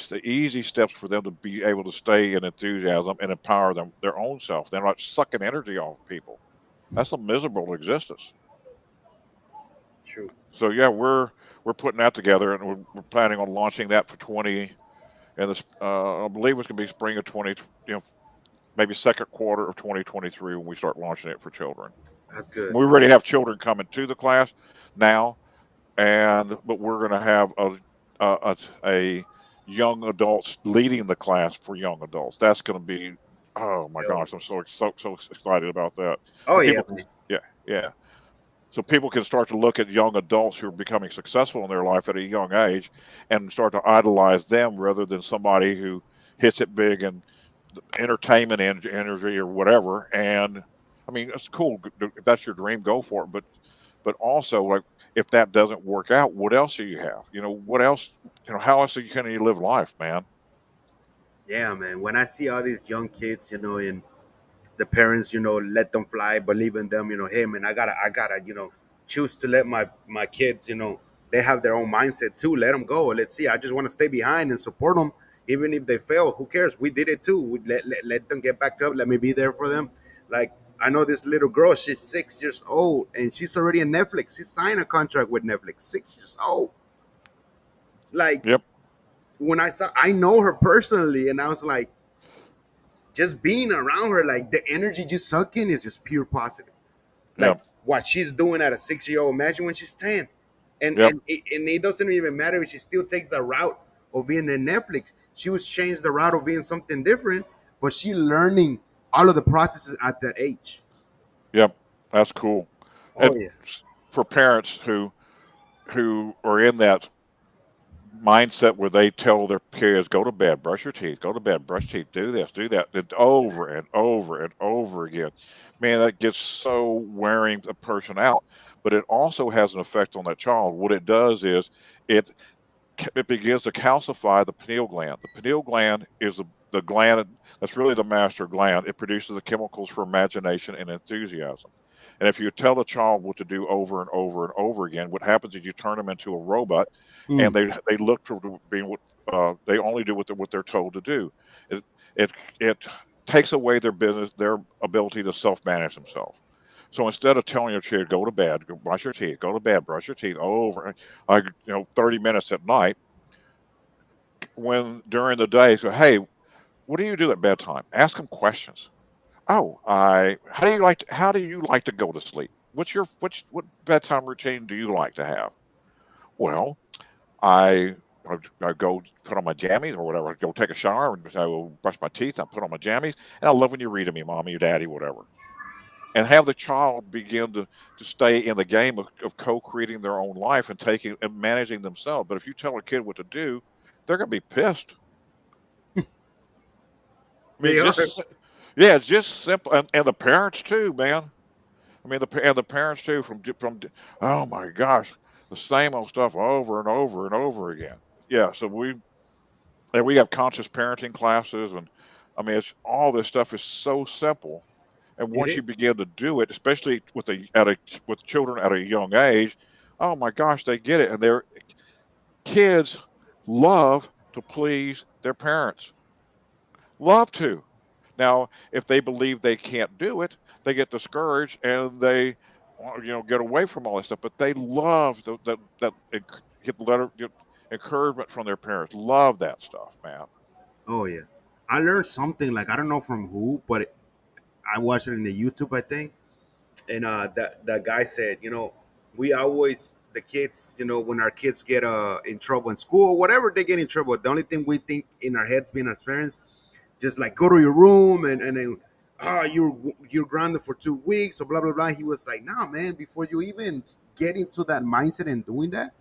B: the easy steps for them to be able to stay in enthusiasm and empower their own self. They're not sucking energy off people. That's a miserable existence.
A: true.
B: So yeah, we're putting that together, and we're planning on launching that for 20, and this I believe it's going to be spring of 20, maybe second quarter of 2023 when we start launching it for children.
A: That's good.
B: We already have children coming to the class now, but we're going to have a young adults leading the class for young adults. That's going to be, oh my
A: Yo.
B: gosh, I'm so excited about that.
A: Oh
B: So
A: yeah,
B: people,
A: man.
B: yeah, yeah. So people can start to look at young adults who are becoming successful in their life at a young age and start to idolize them rather than somebody who hits it big and entertainment energy or whatever. And I mean, it's cool if that's your dream, go for it. But also, like, if that doesn't work out, what else do you have? What else? How else can you live life, man?
A: Yeah, man. When I see all these young kids, and the parents, let them fly, believe in them, hey man, I gotta, choose to let my kids, they have their own mindset too. Let them go. Let's see. I just want to stay behind and support them, even if they fail. Who cares? We did it too. Let them get back up. Let me be there for them. Like I know this little girl. She's 6 years old, and she's already in Netflix. She signed a contract with Netflix. 6 years old. Like
B: Yep,
A: when I know her personally, and I was like, just being around her, like the energy you suck in is just pure positive. Like
B: yep,
A: what she's doing at a 6 year old. Imagine when she's 10. And
B: yep,
A: it doesn't even matter if she still takes the route of being in Netflix. She was changed the route of being something different, but she learning all of the processes at that age.
B: yep. That's cool.
A: Oh
B: And
A: yeah.
B: for parents who are in that mindset where they tell their kids, go to bed, brush your teeth, go to bed, brush your teeth, do this, do that, and over and over and over again. Man, that gets so wearing a person out. But it also has an effect on that child. What it does is it it begins to calcify the pineal gland. The pineal gland is the gland that's really the master gland. It produces the chemicals for imagination and enthusiasm. And if you tell a child what to do over and over and over again, what happens is you turn them into a robot, and
A: Mm.
B: they look to being what they only do what they're told to do. It it it takes away their business, their ability to self manage themselves. So instead of telling your kid go to bed, go brush your teeth, go to bed, brush your teeth over, 30 minutes at night, when during the day, so hey, what do you do at bedtime? Ask them questions. Oh, I how do you like to go to sleep? What bedtime routine do you like to have? Well, I I go put on my jammies or whatever. I go take a shower and I will brush my teeth. I put on my jammies, and I love when you read to me, mommy, or daddy, whatever. And have the child begin to stay in the game of co-creating their own life and taking and managing themselves. But if you tell a kid what to do, they're going to be pissed. I mean,
A: They are.
B: yeah, it's just simple, and the parents too, man. I mean, the parents too oh my gosh, the same old stuff over and over and over again. Yeah, so we have conscious parenting classes, and I mean, it's all this stuff is so simple. And
A: It
B: once you
A: is.
B: begin to do it, especially with children at a young age, oh my gosh, they get it, and their kids love to please their parents. Love to. Now, if they believe they can't do it, they get discouraged and they, get away from all that stuff. But they love get letter get encouragement from their parents. Love that stuff, man.
A: Oh yeah. I learned something like I don't know from who, but I watched it in the YouTube, I think, and that guy said, we always the kids, when our kids get in trouble in school, whatever they get in trouble, the only thing we think in our heads, being as parents, just like go to your room and then you're grounded for 2 weeks or blah blah blah. He was like, nah, man, before you even get into that mindset and doing that,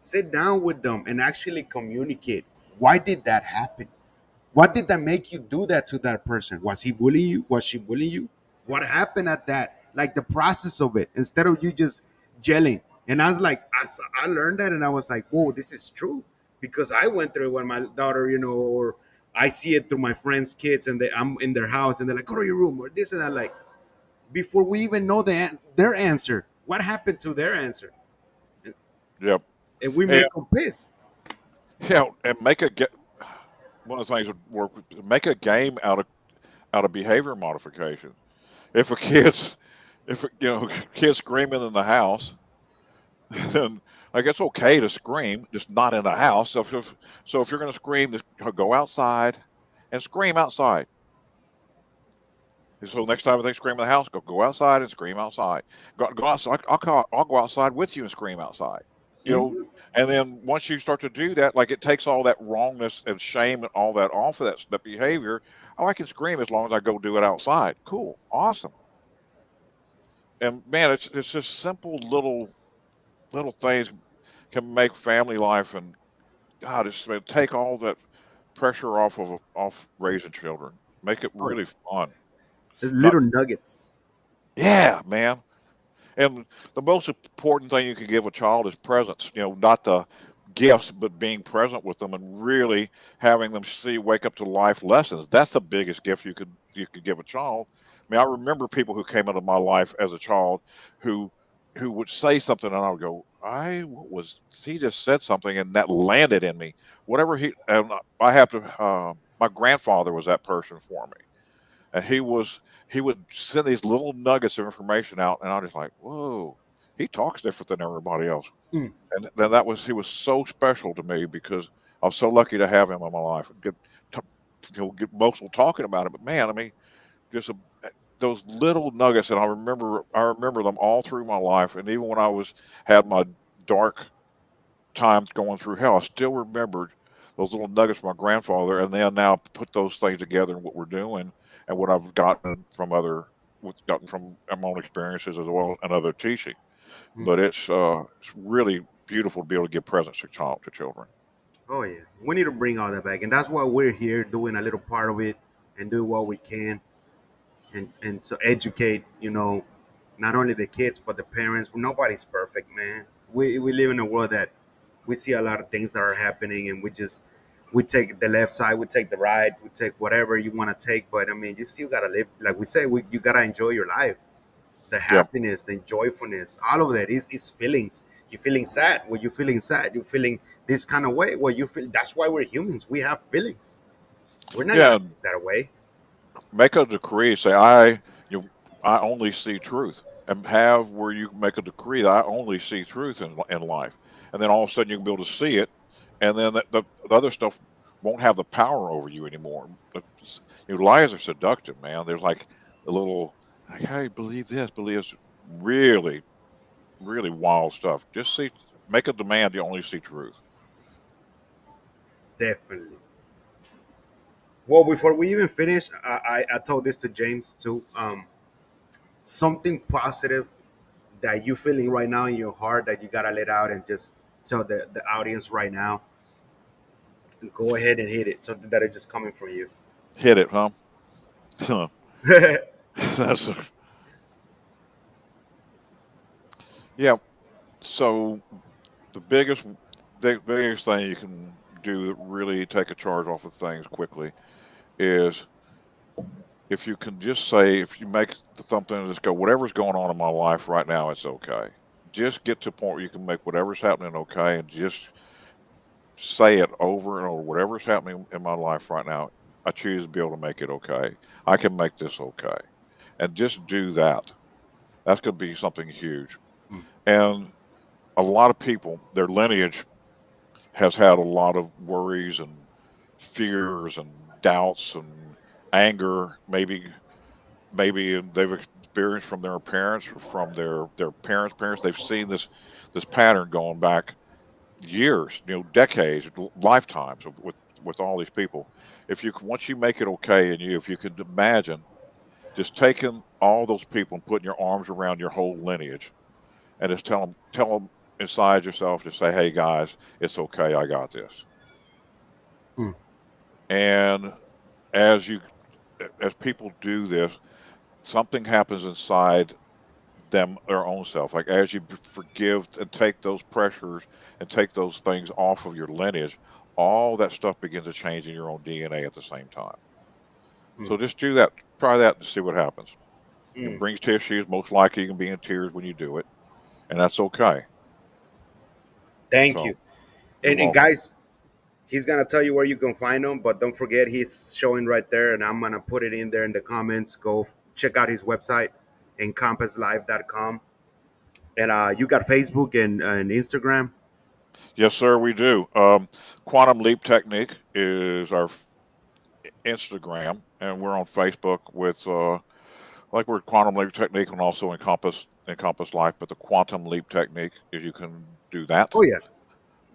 A: sit down with them and actually communicate. Why did that happen? What did that make you do that to that person? Was he bullying you? Was she bullying you? What happened at that? Like the process of it, instead of you just gelling. And I was like, I learned that, and I was like, whoa, this is true, because I went through it when my daughter, or I see it through my friends' kids, and I'm in their house, and they're like, go to your room or this and that. Like before we even know their answer, what happened to their answer,
B: Yep.
A: and we
B: And
A: make them pissed.
B: and one of the things that work make a game out of behavior modification. If a kid's if kids screaming in the house, then like it's okay to scream, just not in the house. So if you're going to scream, just go outside and scream outside. And so next time they scream in the house, go outside and scream outside. Go outside. I'll go outside with you and scream outside. You know,
A: Mhm.
B: and then once you start to do that, like it takes all that wrongness and shame and all that off of that behavior. Oh, I can scream as long as I go do it outside. Cool, awesome. And man, it's just simple little things can make family life and God, take all that pressure off raising children. Make it
A: Oh,
B: really fun. Not
A: little nuggets.
B: yeah, man. And the most important thing you can give a child is presence. Not the gifts, but being present with them and really having them wake up to life lessons. That's the biggest gift you could give a child. I mean, I remember people who came into my life as a child who who would say something and I would go, he just said something and that landed in me. Whatever I have to. My grandfather was that person for me, and he would send these little nuggets of information out, and I was just like, whoa, he talks different than everybody else.
A: Mm.
B: And then he was so special to me because I was so lucky to have him in my life. To, get emotional talking about it, but man, I mean, just those little nuggets, and I remember them all through my life, and even when had my dark times going through hell, I still remembered those little nuggets from my grandfather, and then now put those things together in what we're doing and what I've gotten from my own experiences as well and other teaching.
A: Mm.
B: But it's really beautiful to be able to give presents to children.
A: Oh yeah, we need to bring all that back, and that's why we're here doing a little part of it and do what we can, and to educate, not only the kids but the parents. Nobody's perfect, man. We live in a world that we see a lot of things that are happening, and we take the left side, we take the right, we take whatever you want to take. But I mean, you still gotta live, like we say, you gotta enjoy your life, the
B: Yep.
A: happiness, the joyfulness, all of that is feelings. You're feeling sad. Well, you're feeling sad. You're feeling this kind of way. Well, you feel that's why we're humans. We have feelings. We're not gonna
B: Yeah.
A: take that away.
B: Make a decree. Say you, I only see truth, and have where you make a decree that I only see truth in life, and then all of a sudden you can be able to see it, and then the other stuff won't have the power over you anymore. Lies are seductive, man. There's like a little, like, hey, believe this, believe this. Really, really wild stuff. Just make a demand. You only see truth.
A: Definitely. Well, before we even finish, I told this to James too. Something positive that you feeling right now in your heart that you gotta let out and just tell the audience right now. Go ahead and hit it. Something that is just coming from you.
B: Hit it, huh? That's yeah. So the biggest thing you can do that really take a charge off of things quickly is if you can just say, if you make something and just go, whatever's going on in my life right now, it's okay. Just get to a point where you can make whatever's happening okay, and just say it over and over. Whatever's happening in my life right now, I choose to be able to make it okay. I can make this okay. And just do that. That's going to be something huge. And a lot of people, their lineage has had a lot of worries and fears and doubts and anger, maybe they've experienced from their parents or from their parents. They've seen this pattern going back years, decades, lifetimes with all these people. If you once you make it okay, and if you could imagine just taking all those people and putting your arms around your whole lineage and just tell them inside yourself, to say, hey guys, it's okay, I got this.
A: Mm,
B: And as you as people do this, something happens inside them, their own self. Like as you forgive and take those pressures and take those things off of your lineage, all that stuff begins to change in your own DNA at the same time.
A: mm,
B: So just do that. Try that to see what happens. It
A: mm.
B: brings tissues. Most likely, you can be in tears when you do it, and that's okay.
A: Thank
B: So
A: you.
B: you're
A: And
B: welcome.
A: guys, he's gonna tell you where you can find him, but don't forget he's showing right there, and I'm gonna put it in there in the comments. Go check out his website, encompasslife.com. And you got Facebook and Instagram.
B: Yes, sir. We do. Quantum Leap Technique is our Instagram, and we're on Facebook with like we're Quantum Leap Technique, and also Encompass Life. But the Quantum Leap Technique is, you can do that.
A: Oh yeah.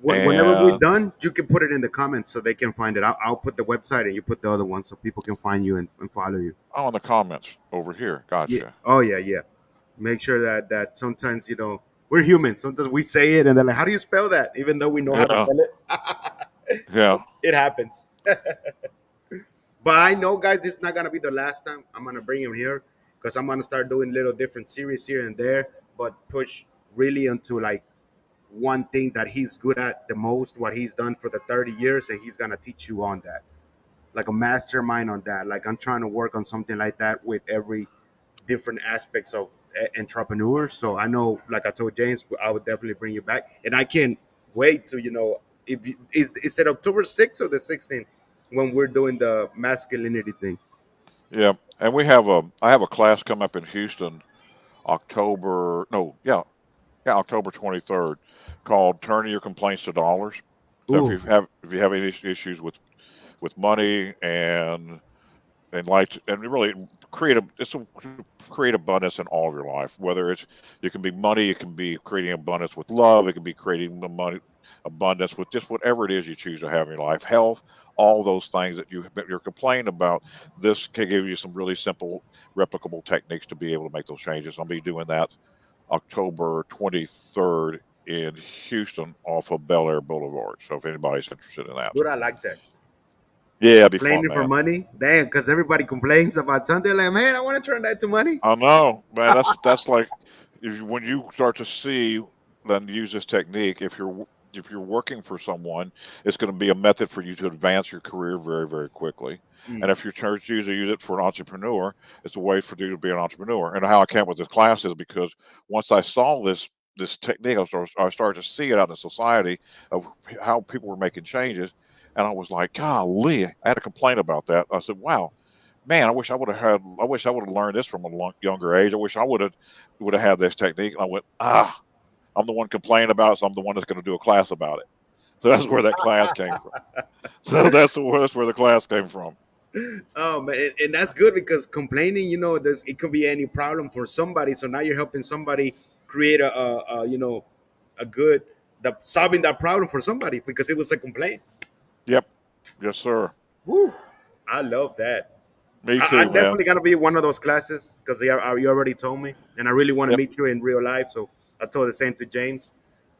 A: Whenever we're
B: And
A: done, you can put it in the comments so they can find it. I'll put the website and you put the other one so people can find you and follow you.
B: oh, in the comments over here.
A: Yeah.
B: Gotcha.
A: Oh yeah, yeah. Make sure that sometimes we're human. Sometimes we say it and they're like, "How do you spell that?" Even though we know how to
B: Yeah.
A: spell it.
B: Yeah.
A: It happens. But I know, guys, this is not gonna be the last time I'm gonna bring him here because I'm gonna start doing little different series here and there, but push really into like one thing that he's good at the most, what he's done for the 30 years, and he's gonna teach you on that, like a mastermind on that. Like I'm trying to work on something like that with every different aspects of entrepreneurs. So I know, like I told James, I would definitely bring you back, and I can't wait to if is it October 6th or the 16th when we're doing the masculinity thing.
B: Yeah. And I have a class coming up in Houston, October, no, yeah, October 23rd, called Turning Your Complaints to Dollars. So
A: Ooh,
B: if you have any issues with money and like and really create abundance in all of your life, whether it can be money, it can be creating abundance with love, it can be creating the money abundance with just whatever it is you choose to have in your life, health, all those things you're complaining about. This can give you some really simple replicable techniques to be able to make those changes. I'll be doing that October 23rd in Houston off of Bel Air Boulevard. So if anybody's interested in that,
A: Dude, I like that.
B: yeah, it'd be fun,
A: Complaining for
B: man.
A: money, damn, because everybody complains about something. Like, man, I want to turn that to money.
B: I know, man. That's like when you start to see then use this technique. If you're working for someone, it's going to be a method for you to advance your career very very quickly.
A: Mm.
B: And if you're choosing to use it for an entrepreneur, it's a way for you to be an entrepreneur. And how I came up with this class is because once I saw this technique, I started to see it out in society of how people were making changes, and I was like, golly, I had a complaint about that. I said, wow, man, I wish I would have had. I wish I would have learned this from a younger age. I wish I would have had this technique. And I went, I'm the one complaining about it, so I'm the one that's going to do a class about it. So that's where that class came from. So that's where the class came from.
A: Oh man, and that's good because complaining, there's it could be any problem for somebody. So now you're helping somebody create a good solving that problem for somebody because it was a complaint.
B: Yep. Yes, sir.
A: Woo! I love that.
B: Me
A: I'm
B: too, man.
A: definitely gonna be one of those classes because you already told me, and I really want to
B: Yep.
A: meet you in real life. So I told the same to James.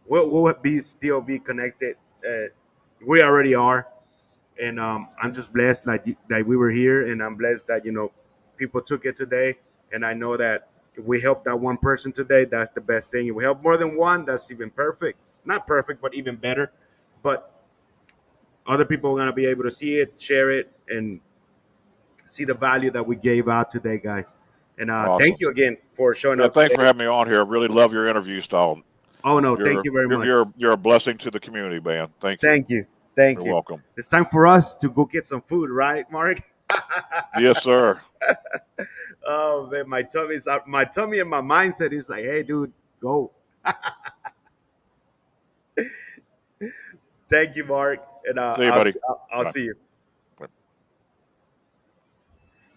A: We'll be still be connected. We already are, and I'm just blessed that we were here, and I'm blessed that people took it today, and I know that if we help that one person today, that's the best thing. If we help more than one, that's even perfect. Not perfect, but even better. But other people are gonna be able to see it, share it, and see the value that we gave out today, guys. And thank
B: Awesome.
A: you again for showing
B: Yeah.
A: up
B: Thanks for
A: today.
B: having me on here. I really love your interview style.
A: Oh no, thank you very much.
B: You're a blessing to the community, man. Thank you.
A: Thank you. Thank
B: You're
A: you.
B: welcome.
A: It's time for us to go get some food, right, Mark?
B: Yes, sir.
A: Oh man, my tummy and my mindset is like, hey, dude, go. Thank you, Mark, and
B: See you, buddy.
A: I'll
B: Bye.
A: see you.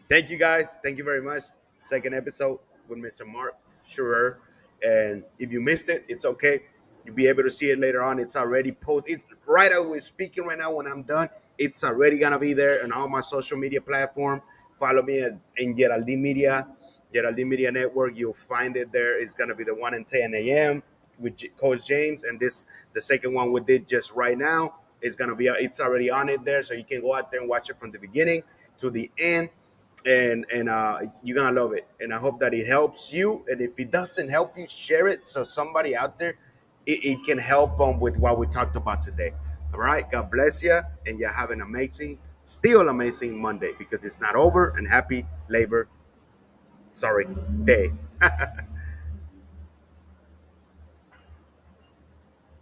A: Thank you, guys. Thank you very much. Second episode with Mr. Mark Scherer. And if you missed it, it's okay. You'll be able to see it later on. It's already posted. It's right as we're speaking right now. When I'm done, it's already gonna be there on all my social media platform. Follow me in Yeraldy Media Network. You'll find it there. It's gonna be the one in 10 a.m. with Coach James, and the second one we did just right now is gonna be. It's already on it there, so you can go out there and watch it from the beginning to the end, and you're gonna love it. And I hope that it helps you. And if it doesn't help you, share it so somebody out there it can help them with what we talked about today. All right, God bless you, and you have an still amazing Monday because it's not over. And happy Labor, sorry, Day.